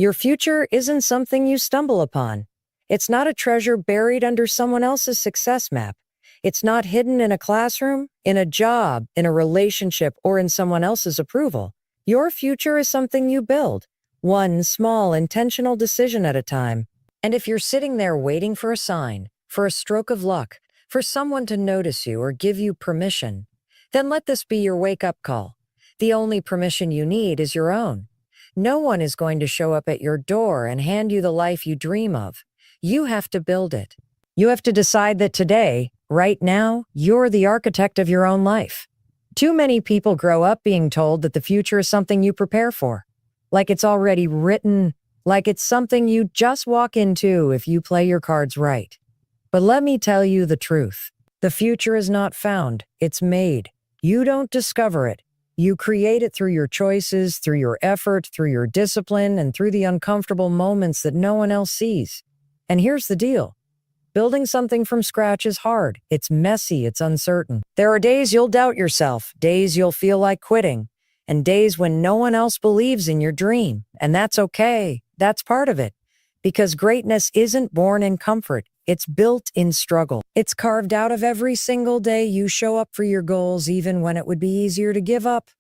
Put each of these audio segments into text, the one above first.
Your future isn't something you stumble upon. It's not a treasure buried under someone else's success map. It's not hidden in a classroom, in a job, in a relationship, or in someone else's approval. Your future is something you build, one small, intentional decision at a time. And if you're sitting there waiting for a sign, for a stroke of luck, for someone to notice you or give you permission, then let this be your wake-up call. The only permission you need is your own. No one is going to show up at your door and hand you the life you dream of. You have to build it. You have to decide that today, right now, you're the architect of your own life. Too many people grow up being told that the future is something you prepare for, like it's already written, like it's something you just walk into if you play your cards right. But let me tell you the truth. The future is not found, it's made. You don't discover it. You create it through your choices, through your effort, through your discipline, and through the uncomfortable moments that no one else sees. And here's the deal. Building something from scratch is hard. It's messy, it's uncertain. There are days you'll doubt yourself, days you'll feel like quitting, and days when no one else believes in your dream. And that's okay. That's part of it. Because greatness isn't born in comfort. It's built in struggle. It's carved out of every single day you show up for your goals, even when it would be easier to give up.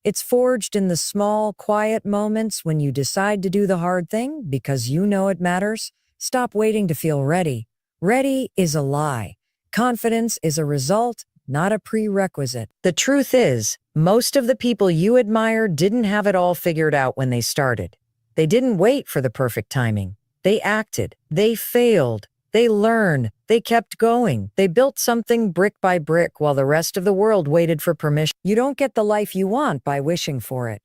It's forged in the small, quiet moments when you decide to do the hard thing because you know it matters. Stop waiting to feel ready. Ready is a lie. Confidence is a result, not a prerequisite. The truth is, most of the people you admire didn't have it all figured out when they started. They didn't wait for the perfect timing. They acted. They failed. They learned, they kept going, they built something brick by brick while the rest of the world waited for permission. You don't get the life you want by wishing for it.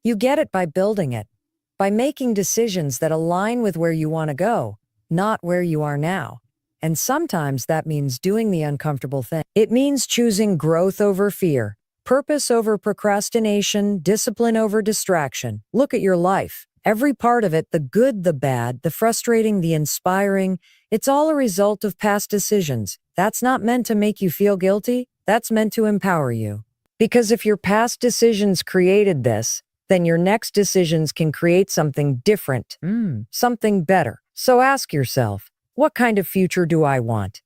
You get it by building it, by making decisions that align with where you want to go, not where you are now. And sometimes that means doing the uncomfortable thing. It means choosing growth over fear, purpose over procrastination, discipline over distraction. Look at your life. Every part of it, the good, the bad, the frustrating, the inspiring, it's all a result of past decisions. That's not meant to make you feel guilty. That's meant to empower you. Because if your past decisions created this, then your next decisions can create something different, something better. So ask yourself, what kind of future do I want?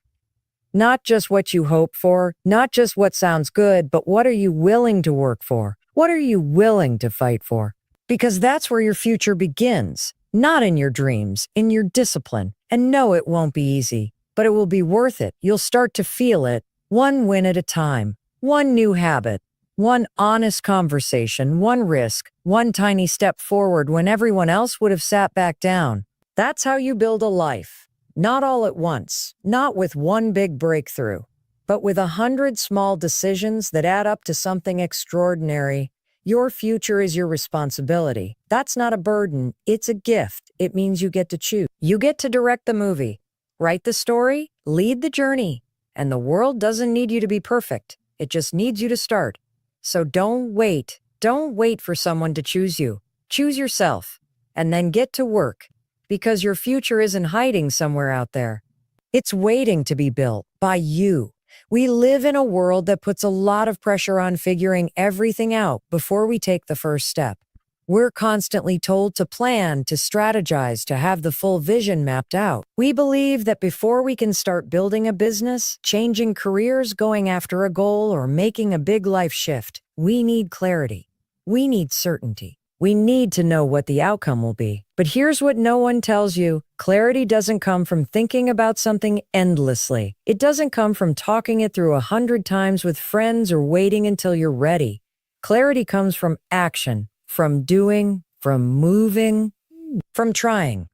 Not just what you hope for, not just what sounds good, but what are you willing to work for? What are you willing to fight for? Because that's where your future begins, not in your dreams, in your discipline. And no, it won't be easy, but it will be worth it. You'll start to feel it, one win at a time, one new habit, one honest conversation, one risk, one tiny step forward when everyone else would have sat back down. That's how you build a life. Not all at once, not with one big breakthrough, but with 100 small decisions that add up to something extraordinary. Your future is your responsibility. That's not a burden, it's a gift. It means you get to choose. You get to direct the movie, write the story, lead the journey. And the world doesn't need you to be perfect. It just needs you to start. So don't wait. Don't wait for someone to choose you. Choose yourself, and then get to work. Because your future isn't hiding somewhere out there. It's waiting to be built by you. We live in a world that puts a lot of pressure on figuring everything out before we take the first step. We're constantly told to plan, to strategize, to have the full vision mapped out. We believe that before we can start building a business, changing careers, going after a goal, or making a big life shift, we need clarity. We need certainty. We need to know what the outcome will be. But here's what no one tells you. Clarity doesn't come from thinking about something endlessly. It doesn't come from talking it through 100 times with friends or waiting until you're ready. Clarity comes from action, from doing, from moving, from trying.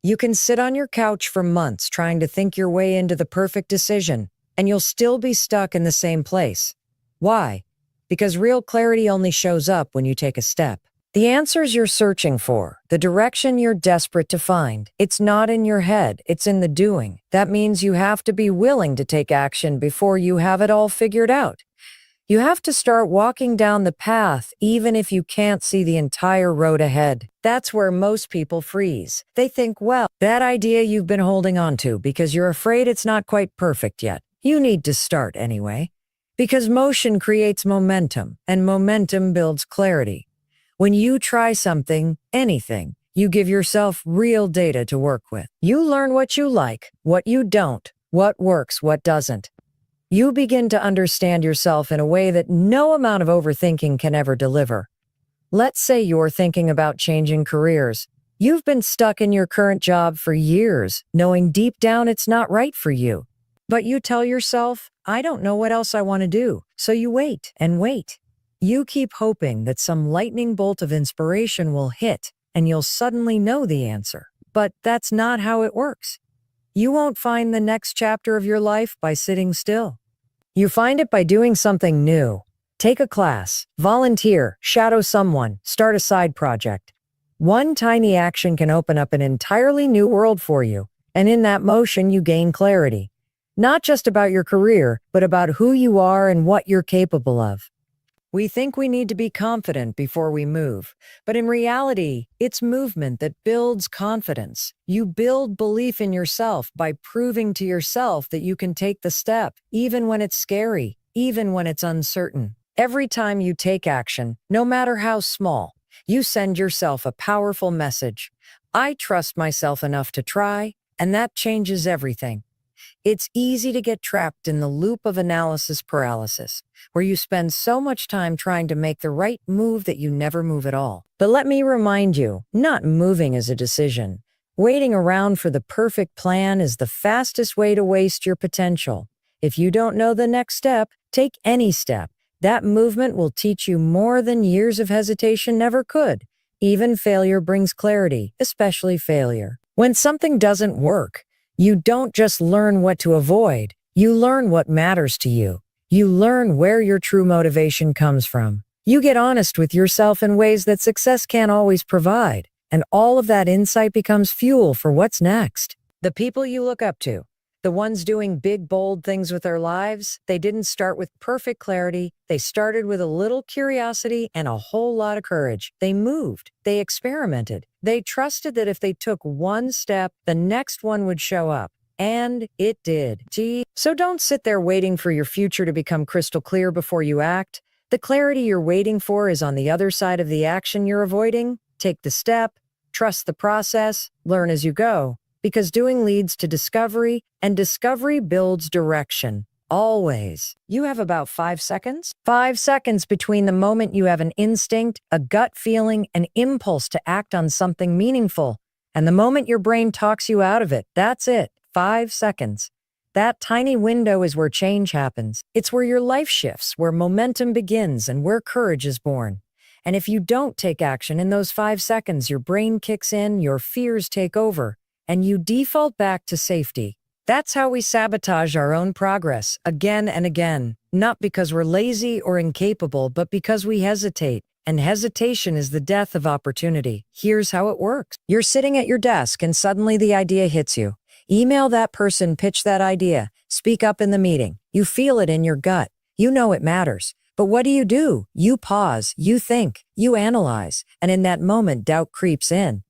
You can sit on your couch for months trying to think your way into the perfect decision, and you'll still be stuck in the same place. Why? Because real clarity only shows up when you take a step. The answers you're searching for, the direction you're desperate to find, it's not in your head, it's in the doing. That means you have to be willing to take action before you have it all figured out. You have to start walking down the path even if you can't see the entire road ahead. That's where most people freeze. They think, well, that idea you've been holding on to because you're afraid it's not quite perfect yet. You need to start anyway. Because motion creates momentum, and momentum builds clarity. When you try something, anything, You give yourself real data to work with. You learn what you like, what you don't, what works, what doesn't. You begin to understand yourself in a way that no amount of overthinking can ever deliver. Let's say you're thinking about changing careers. You've been stuck in your current job for years, knowing deep down it's not right for you. But you tell yourself, I don't know what else I want to do. So you wait and wait. You keep hoping that some lightning bolt of inspiration will hit and you'll suddenly know the answer. But that's not how it works. You won't find the next chapter of your life by sitting still. You find it by doing something new. Take a class, volunteer, shadow someone, start a side project. One tiny action can open up an entirely new world for you, and in that motion you gain clarity. Not just about your career, but about who you are and what you're capable of. We think we need to be confident before we move, but in reality, it's movement that builds confidence. You build belief in yourself by proving to yourself that you can take the step, even when it's scary, even when it's uncertain. Every time you take action, no matter how small, you send yourself a powerful message. I trust myself enough to try, and that changes everything. It's easy to get trapped in the loop of analysis paralysis, where you spend so much time trying to make the right move that you never move at all. But let me remind you, not moving is a decision. Waiting around for the perfect plan is the fastest way to waste your potential. If you don't know the next step, take any step. That movement will teach you more than years of hesitation never could. Even failure brings clarity, especially failure. When something doesn't work, you don't just learn what to avoid, you learn what matters to you. You learn where your true motivation comes from. You get honest with yourself in ways that success can't always provide, and all of that insight becomes fuel for what's next. The people you look up to, the ones doing big, bold things with their lives, they didn't start with perfect clarity. They started with a little curiosity and a whole lot of courage. They moved. They experimented. They trusted that if they took one step, the next one would show up. And it did. So don't sit there waiting for your future to become crystal clear before you act. The clarity you're waiting for is on the other side of the action you're avoiding. Take the step, trust the process, learn as you go. Because doing leads to discovery, and discovery builds direction. Always. You have about 5 seconds. 5 seconds between the moment you have an instinct, a gut feeling, an impulse to act on something meaningful, and the moment your brain talks you out of it. That's it. 5 seconds. That tiny window is where change happens. It's where your life shifts, where momentum begins, and where courage is born. And if you don't take action in those 5 seconds, your brain kicks in, your fears take over, and you default back to safety. That's how we sabotage our own progress again and again, not because we're lazy or incapable, but because we hesitate. And hesitation is the death of opportunity. Here's how it works. You're sitting at your desk and suddenly the idea hits you. Email that person, pitch that idea, speak up in the meeting. You feel it in your gut. You know it matters. But what do? You pause, you think, you analyze, and in that moment, doubt creeps in.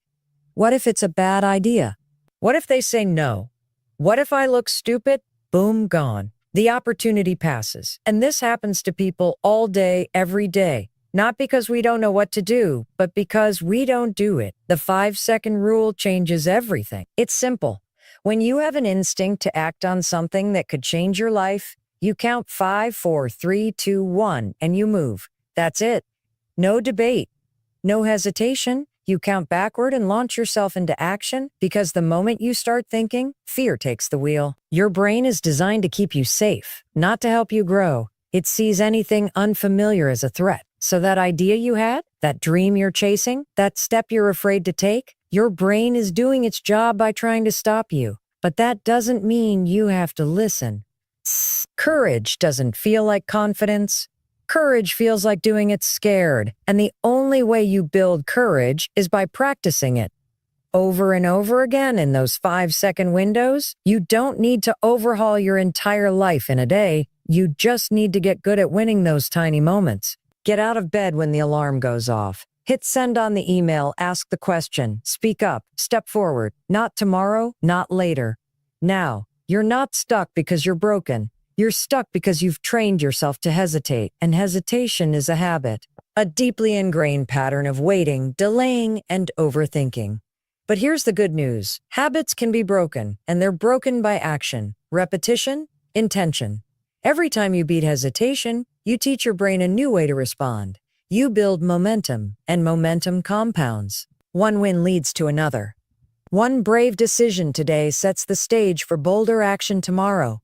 What if it's a bad idea? What if they say no? What if I look stupid? Boom, gone. The opportunity passes. And this happens to people all day, every day. Not because we don't know what to do, but because we don't do it. The 5-second rule changes everything. It's simple. When you have an instinct to act on something that could change your life, you count 5, 4, 3, 2, 1, and you move. That's it. No debate. No hesitation. You count backward and launch yourself into action because the moment you start thinking, fear takes the wheel. Your brain is designed to keep you safe, not to help you grow. It sees anything unfamiliar as a threat. So that idea you had, that dream you're chasing, that step you're afraid to take, your brain is doing its job by trying to stop you. But that doesn't mean you have to listen. Courage doesn't feel like confidence. Courage feels like doing it scared, and the only way you build courage is by practicing it. Over and over again in those 5-second windows, you don't need to overhaul your entire life in a day. You just need to get good at winning those tiny moments. Get out of bed when the alarm goes off. Hit send on the email, ask the question, speak up, step forward. Not tomorrow, not later. Now, you're not stuck because you're broken. You're stuck because you've trained yourself to hesitate, and hesitation is a habit. a deeply ingrained pattern of waiting, delaying, and overthinking. But here's the good news. Habits can be broken, and they're broken by action, repetition, intention. Every time you beat hesitation, you teach your brain a new way to respond. You build momentum, and momentum compounds. One win leads to another. One brave decision today sets the stage for bolder action tomorrow.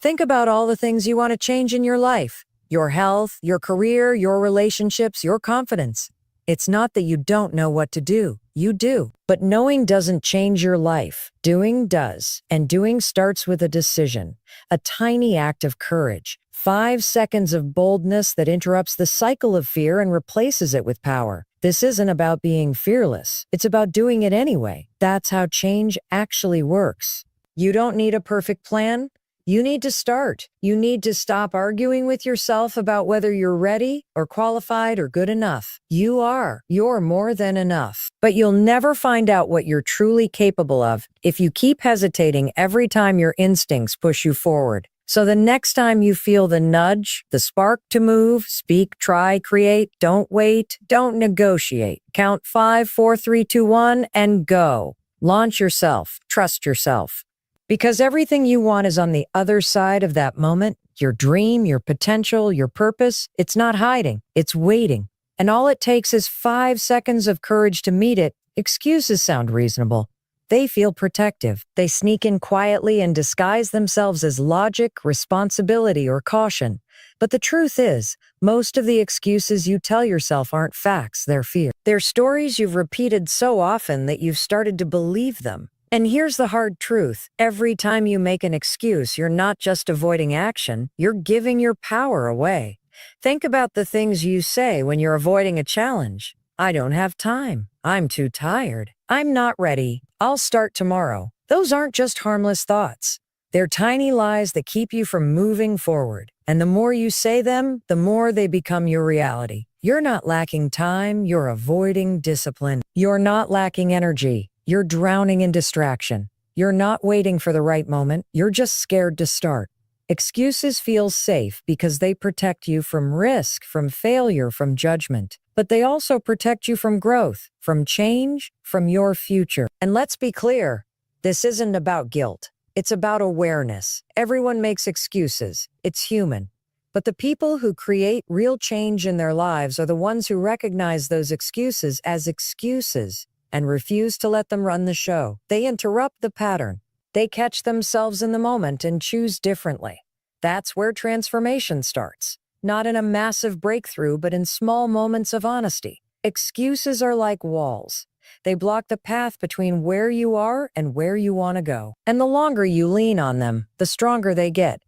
Think about all the things you want to change in your life. Your health, your career, your relationships, your confidence. It's not that you don't know what to do. You do. But knowing doesn't change your life. Doing does. And doing starts with a decision. A tiny act of courage. 5 seconds of boldness that interrupts the cycle of fear and replaces it with power. This isn't about being fearless. It's about doing it anyway. That's how change actually works. You don't need a perfect plan. You need to start. You need to stop arguing with yourself about whether you're ready or qualified or good enough. You are. You're more than enough. But you'll never find out what you're truly capable of if you keep hesitating every time your instincts push you forward. So the next time you feel the nudge, the spark to move, speak, try, create, don't wait, don't negotiate. Count 5, 4, 3, 2, 1, and go. Launch yourself. Trust yourself. Because everything you want is on the other side of that moment. Your dream, your potential, your purpose. It's not hiding. It's waiting. And all it takes is 5 seconds of courage to meet it. Excuses sound reasonable. They feel protective. They sneak in quietly and disguise themselves as logic, responsibility, or caution. But the truth is, most of the excuses you tell yourself aren't facts, they're fear. They're stories you've repeated so often that you've started to believe them. And here's the hard truth. Every time you make an excuse, you're not just avoiding action, you're giving your power away. Think about the things you say when you're avoiding a challenge. I don't have time. I'm too tired. I'm not ready. I'll start tomorrow. Those aren't just harmless thoughts. They're tiny lies that keep you from moving forward. And the more you say them, the more they become your reality. You're not lacking time, you're avoiding discipline. You're not lacking energy. You're drowning in distraction. You're not waiting for the right moment. You're just scared to start. Excuses feel safe because they protect you from risk, from failure, from judgment. But they also protect you from growth, from change, from your future. And let's be clear, this isn't about guilt. It's about awareness. Everyone makes excuses. It's human. But the people who create real change in their lives are the ones who recognize those excuses as excuses and refuse to let them run the show. They interrupt the pattern. They catch themselves in the moment and choose differently. That's where transformation starts. Not in a massive breakthrough, but in small moments of honesty. Excuses are like walls. They block the path between where you are and where you want to go. And the longer you lean on them, the stronger they get.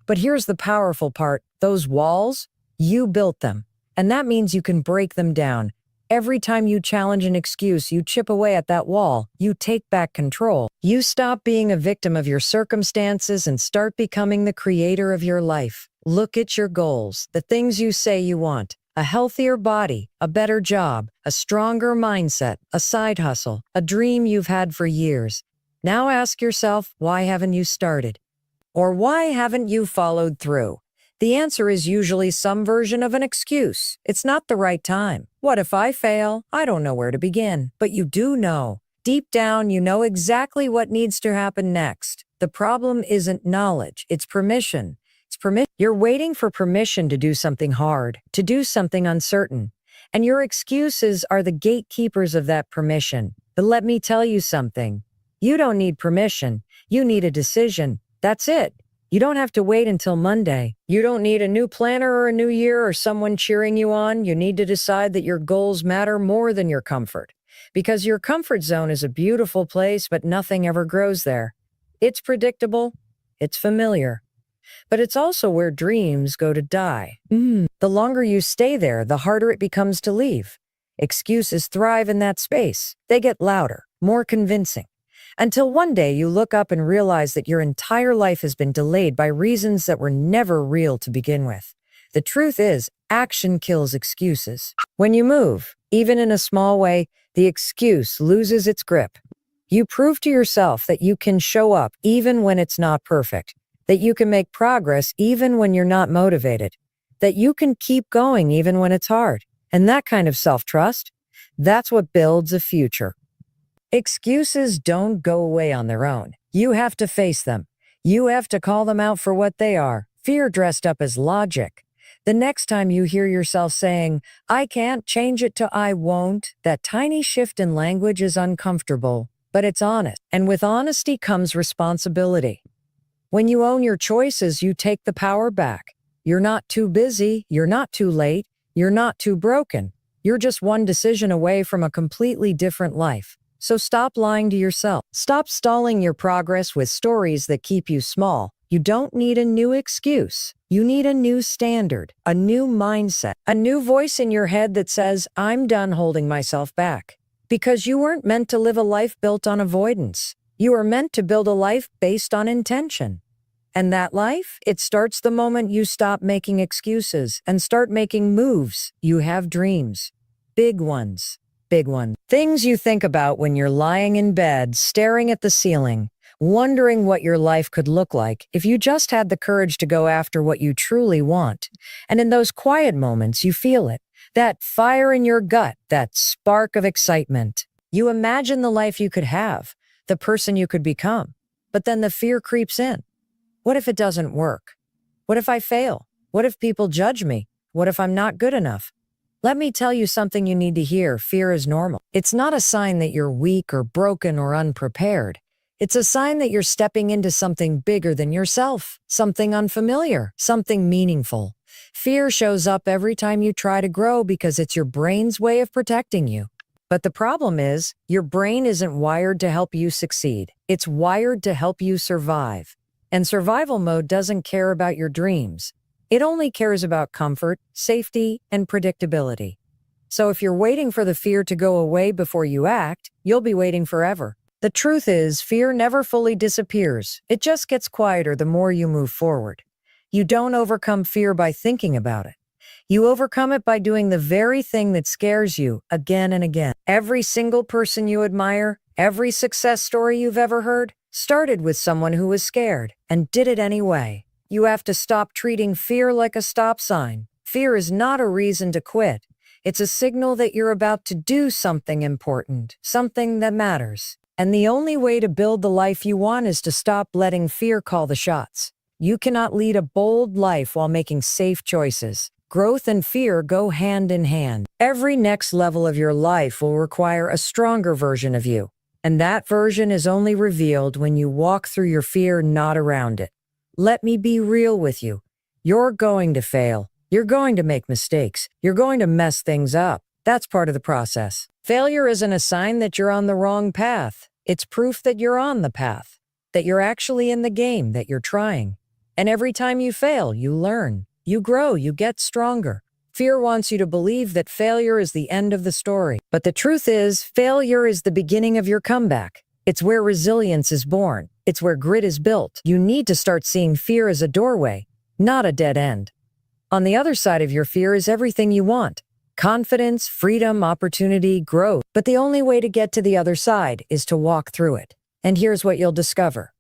But here's the powerful part. Those walls, you built them. And that means you can break them down. Every time you challenge an excuse, you chip away at that wall. You take back control. You stop being a victim of your circumstances and start becoming the creator of your life. Look at your goals, the things you say you want. A healthier body, a better job, a stronger mindset, a side hustle, a dream you've had for years. Now ask yourself, why haven't you started? Or why haven't you followed through? The answer is usually some version of an excuse. It's not the right time. What if I fail? I don't know where to begin. But you do know. Deep down, you know exactly what needs to happen next. The problem isn't knowledge. It's permission. You're waiting for permission to do something hard, to do something uncertain. And your excuses are the gatekeepers of that permission. But let me tell you something. You don't need permission. You need a decision. That's it. You don't have to wait until Monday. You don't need a new planner or a new year or someone cheering you on. You need to decide that your goals matter more than your comfort. Because your comfort zone is a beautiful place, but nothing ever grows there. It's predictable. It's familiar. But it's also where dreams go to die. The longer you stay there, the harder it becomes to leave. Excuses thrive in that space. They get louder, more convincing. Until one day you look up and realize that your entire life has been delayed by reasons that were never real to begin with. The truth is, action kills excuses. When you move, even in a small way, the excuse loses its grip. You prove to yourself that you can show up even when it's not perfect, that you can make progress even when you're not motivated, that you can keep going even when it's hard. And that kind of self-trust, that's what builds a future. Excuses don't go away on their own. You have to face them. You have to call them out for what they are. Fear dressed up as logic. The next time you hear yourself saying, I can't, change it to I won't, that tiny shift in language is uncomfortable, but it's honest. And with honesty comes responsibility. When you own your choices, you take the power back. You're not too busy. You're not too late. You're not too broken. You're just one decision away from a completely different life. So stop lying to yourself. Stop stalling your progress with stories that keep you small. You don't need a new excuse. You need a new standard, a new mindset, a new voice in your head that says, I'm done holding myself back. Because you weren't meant to live a life built on avoidance. You are meant to build a life based on intention. And that life, it starts the moment you stop making excuses and start making moves. You have dreams. Big ones. Big ones. Things you think about when you're lying in bed, staring at the ceiling, wondering what your life could look like if you just had the courage to go after what you truly want. And in those quiet moments, you feel it. That fire in your gut, that spark of excitement. You imagine the life you could have, the person you could become. But then the fear creeps in. What if it doesn't work? What if I fail? What if people judge me? What if I'm not good enough? Let me tell you something you need to hear. Fear is normal. It's not a sign that you're weak or broken or unprepared. It's a sign that you're stepping into something bigger than yourself, something unfamiliar, something meaningful. Fear shows up every time you try to grow because it's your brain's way of protecting you. But the problem is, your brain isn't wired to help you succeed. It's wired to help you survive. And survival mode doesn't care about your dreams. It only cares about comfort, safety, and predictability. So if you're waiting for the fear to go away before you act, you'll be waiting forever. The truth is, fear never fully disappears. It just gets quieter the more you move forward. You don't overcome fear by thinking about it. You overcome it by doing the very thing that scares you again and again. Every single person you admire, every success story you've ever heard, started with someone who was scared and did it anyway. You have to stop treating fear like a stop sign. Fear is not a reason to quit. It's a signal that you're about to do something important, something that matters. And the only way to build the life you want is to stop letting fear call the shots. You cannot lead a bold life while making safe choices. Growth and fear go hand in hand. Every next level of your life will require a stronger version of you. And that version is only revealed when you walk through your fear, not around it. Let me be real with you. You're going to fail. You're going to make mistakes. You're going to mess things up. That's part of the process. Failure isn't a sign that you're on the wrong path. It's proof that you're on the path, that you're actually in the game, that you're trying. And every time you fail, you learn, you grow, you get stronger. Fear wants you to believe that failure is the end of the story. But the truth is, failure is the beginning of your comeback. It's where resilience is born. It's where grit is built. You need to start seeing fear as a doorway, not a dead end. On the other side of your fear is everything you want. Confidence, freedom, opportunity, growth. But the only way to get to the other side is to walk through it. And here's what you'll discover.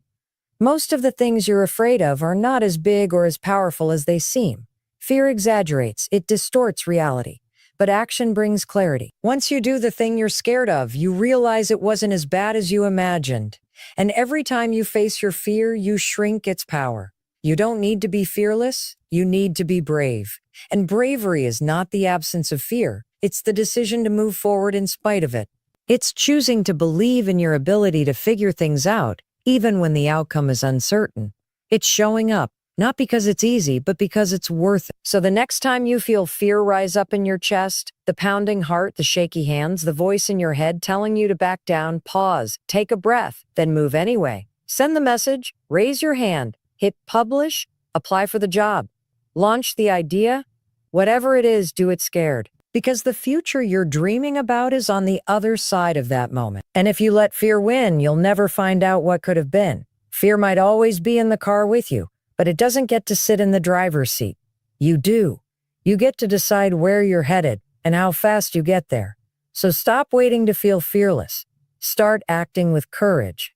Most of the things you're afraid of are not as big or as powerful as they seem. Fear exaggerates, it distorts reality. But action brings clarity. Once you do the thing you're scared of, you realize it wasn't as bad as you imagined. And every time you face your fear, you shrink its power. You don't need to be fearless, you need to be brave. And bravery is not the absence of fear. It's the decision to move forward in spite of it. It's choosing to believe in your ability to figure things out, even when the outcome is uncertain. It's showing up, not because it's easy, but because it's worth it. So the next time you feel fear rise up in your chest, the pounding heart, the shaky hands, the voice in your head telling you to back down, pause, take a breath, then move anyway. Send the message, raise your hand, hit publish, apply for the job, launch the idea. Whatever it is, do it scared. Because the future you're dreaming about is on the other side of that moment. And if you let fear win, you'll never find out what could have been. Fear might always be in the car with you, but it doesn't get to sit in the driver's seat. You do. You get to decide where you're headed and how fast you get there. So stop waiting to feel fearless. Start acting with courage.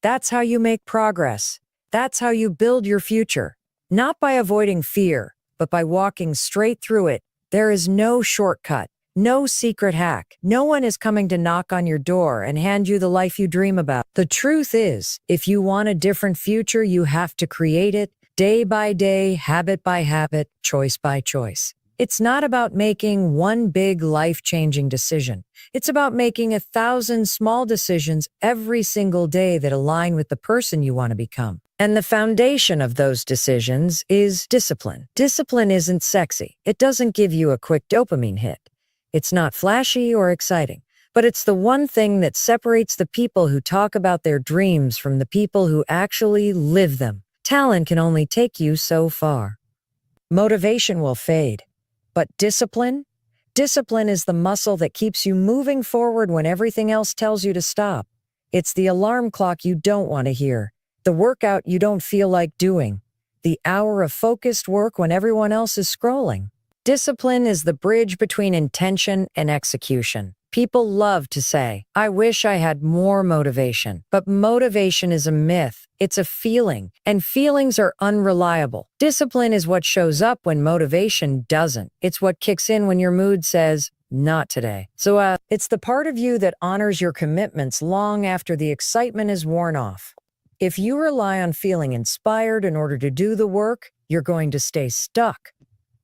That's how you make progress. That's how you build your future. Not by avoiding fear, but by walking straight through it. There is no shortcut. No secret hack. No one is coming to knock on your door and hand you the life you dream about. The truth is, if you want a different future, you have to create it day by day, habit by habit, choice by choice. It's not about making one big life-changing decision. It's about making 1,000 small decisions every single day that align with the person you want to become. And the foundation of those decisions is discipline. Discipline isn't sexy. It doesn't give you a quick dopamine hit. It's not flashy or exciting, but it's the one thing that separates the people who talk about their dreams from the people who actually live them. Talent can only take you so far. Motivation will fade. But discipline? Discipline is the muscle that keeps you moving forward when everything else tells you to stop. It's the alarm clock you don't want to hear, the workout you don't feel like doing, the hour of focused work when everyone else is scrolling. Discipline is the bridge between intention and execution. People love to say, "I wish I had more motivation." But motivation is a myth. It's a feeling, and feelings are unreliable. Discipline is what shows up when motivation doesn't. It's what kicks in when your mood says, "Not today." So, it's the part of you that honors your commitments long after the excitement is worn off. If you rely on feeling inspired in order to do the work, you're going to stay stuck.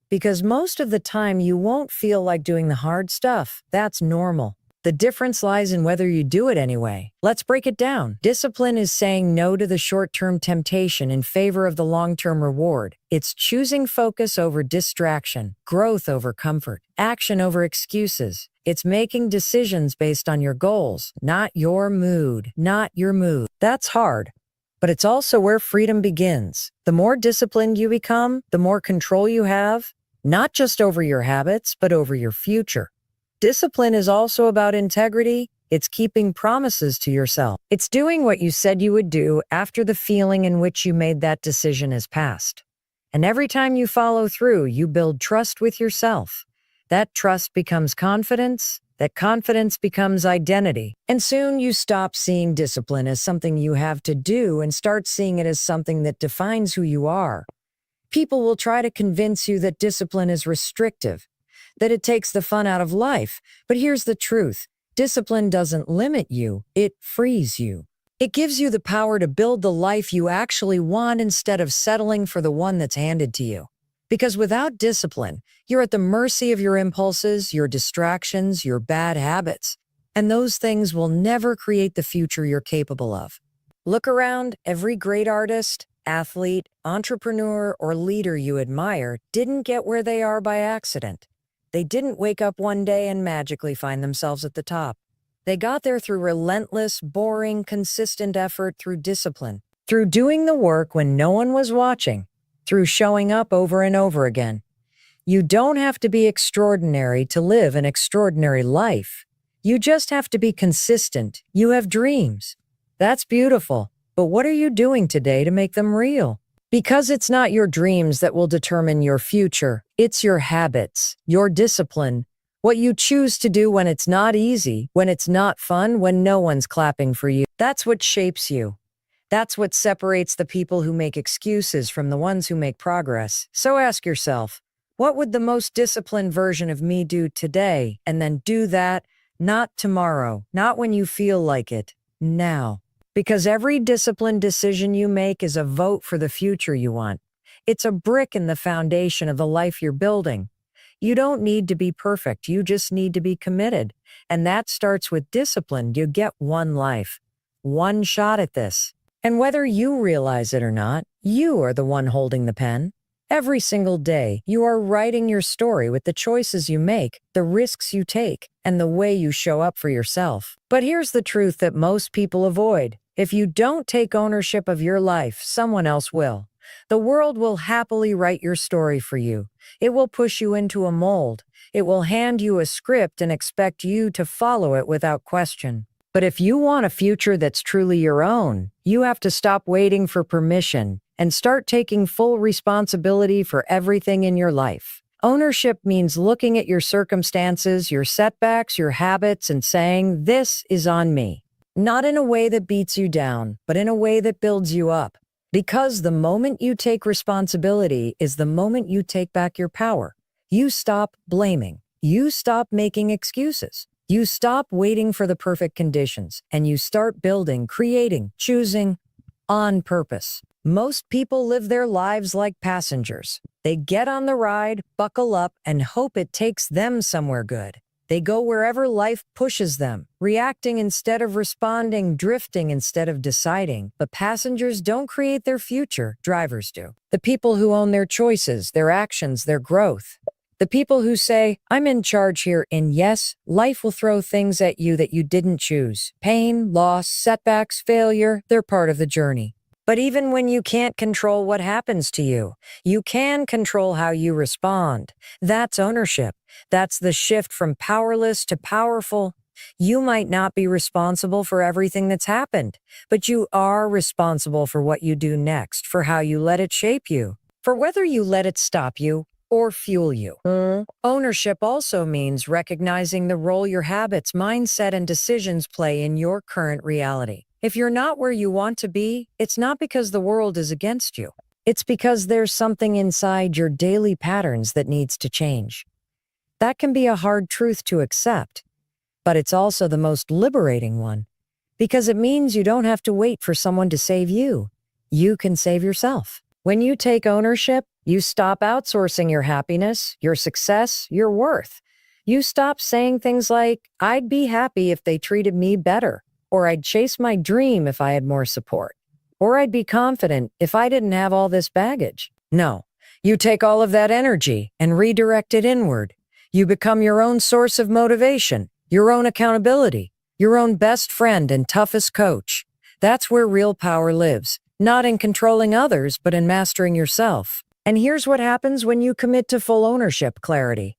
Because most of the time you won't feel like doing the hard stuff. That's normal. The difference lies in whether you do it anyway. Let's break it down. Discipline is saying no to the short-term temptation in favor of the long-term reward. It's choosing focus over distraction, growth over comfort, action over excuses. It's making decisions based on your goals, not your mood. That's hard. But it's also where freedom begins. The more disciplined you become, the more control you have, not just over your habits, but over your future. Discipline is also about integrity. It's keeping promises to yourself. It's doing what you said you would do after the feeling in which you made that decision has passed. And every time you follow through, you build trust with yourself. That trust becomes confidence. That confidence becomes identity. And soon you stop seeing discipline as something you have to do and start seeing it as something that defines who you are. People will try to convince you that discipline is restrictive, that it takes the fun out of life. But here's the truth. Discipline doesn't limit you, it frees you. It gives you the power to build the life you actually want instead of settling for the one that's handed to you. Because without discipline, you're at the mercy of your impulses, your distractions, your bad habits. And those things will never create the future you're capable of. Look around. Every great artist, athlete, entrepreneur, or leader you admire didn't get where they are by accident. They didn't wake up one day and magically find themselves at the top. They got there through relentless, boring, consistent effort, through discipline, through doing the work when no one was watching, through showing up over and over again. You don't have to be extraordinary to live an extraordinary life. You just have to be consistent. You have dreams. That's beautiful. But what are you doing today to make them real? Because it's not your dreams that will determine your future. It's your habits, your discipline, what you choose to do when it's not easy, when it's not fun, when no one's clapping for you. That's what shapes you. That's what separates the people who make excuses from the ones who make progress. So ask yourself, what would the most disciplined version of me do today? And then do that, not tomorrow, not when you feel like it, now. Because every disciplined decision you make is a vote for the future you want. It's a brick in the foundation of the life you're building. You don't need to be perfect, you just need to be committed. And that starts with discipline. You get one life, one shot at this. And whether you realize it or not, you are the one holding the pen. Every single day, you are writing your story with the choices you make, the risks you take, and the way you show up for yourself. But here's the truth that most people avoid. If you don't take ownership of your life, someone else will. The world will happily write your story for you. It will push you into a mold. It will hand you a script and expect you to follow it without question. But if you want a future that's truly your own, you have to stop waiting for permission and start taking full responsibility for everything in your life. Ownership means looking at your circumstances, your setbacks, your habits, and saying, "This is on me." Not in a way that beats you down, but in a way that builds you up. Because the moment you take responsibility is the moment you take back your power. You stop blaming. You stop making excuses. You stop waiting for the perfect conditions, and you start building, creating, choosing on purpose. Most people live their lives like passengers. They get on the ride, buckle up, and hope it takes them somewhere good. They go wherever life pushes them, reacting instead of responding, drifting instead of deciding. But passengers don't create their future, drivers do. The people who own their choices, their actions, their growth. The people who say, I'm in charge here, and yes, life will throw things at you that you didn't choose. Pain, loss, setbacks, failure, they're part of the journey. But even when you can't control what happens to you, you can control how you respond. That's ownership. That's the shift from powerless to powerful. You might not be responsible for everything that's happened, but you are responsible for what you do next, for how you let it shape you, for whether you let it stop you or fuel you. Ownership also means recognizing the role your habits, mindset, and decisions play in your current reality. If you're not where you want to be, it's not because the world is against you. It's because there's something inside your daily patterns that needs to change. That can be a hard truth to accept, but it's also the most liberating one, because it means you don't have to wait for someone to save you. You can save yourself. When you take ownership, you stop outsourcing your happiness, your success, your worth. You stop saying things like, I'd be happy if they treated me better, or I'd chase my dream if I had more support, or I'd be confident if I didn't have all this baggage. No, you take all of that energy and redirect it inward. You become your own source of motivation, your own accountability, your own best friend and toughest coach. That's where real power lives, not in controlling others, but in mastering yourself. And here's what happens when you commit to full ownership: clarity.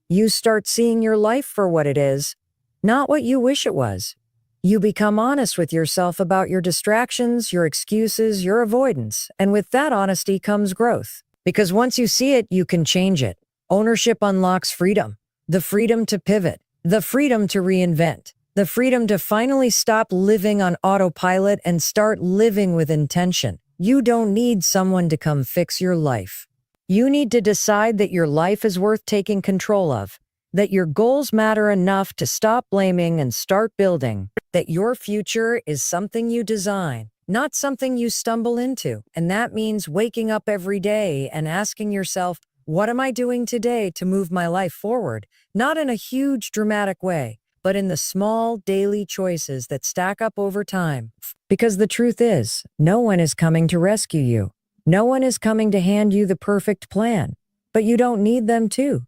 You start seeing your life for what it is, not what you wish it was. You become honest with yourself about your distractions, your excuses, your avoidance, and with that honesty comes growth. Because once you see it, you can change it. Ownership unlocks freedom. The freedom to pivot, the freedom to reinvent, the freedom to finally stop living on autopilot and start living with intention. You don't need someone to come fix your life. You need to decide that your life is worth taking control of, that your goals matter enough to stop blaming and start building, that your future is something you design, not something you stumble into. And that means waking up every day and asking yourself, what am I doing today to move my life forward? Not in a huge, dramatic way, but in the small, daily choices that stack up over time. Because the truth is, no one is coming to rescue you. No one is coming to hand you the perfect plan, but you don't need them to.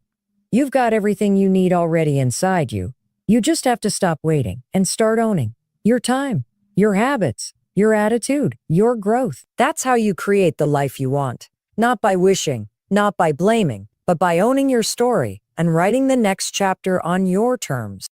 You've got everything you need already inside you. You just have to stop waiting and start owning your time, your habits, your attitude, your growth. That's how you create the life you want. Not by wishing, not by blaming, but by owning your story and writing the next chapter on your terms.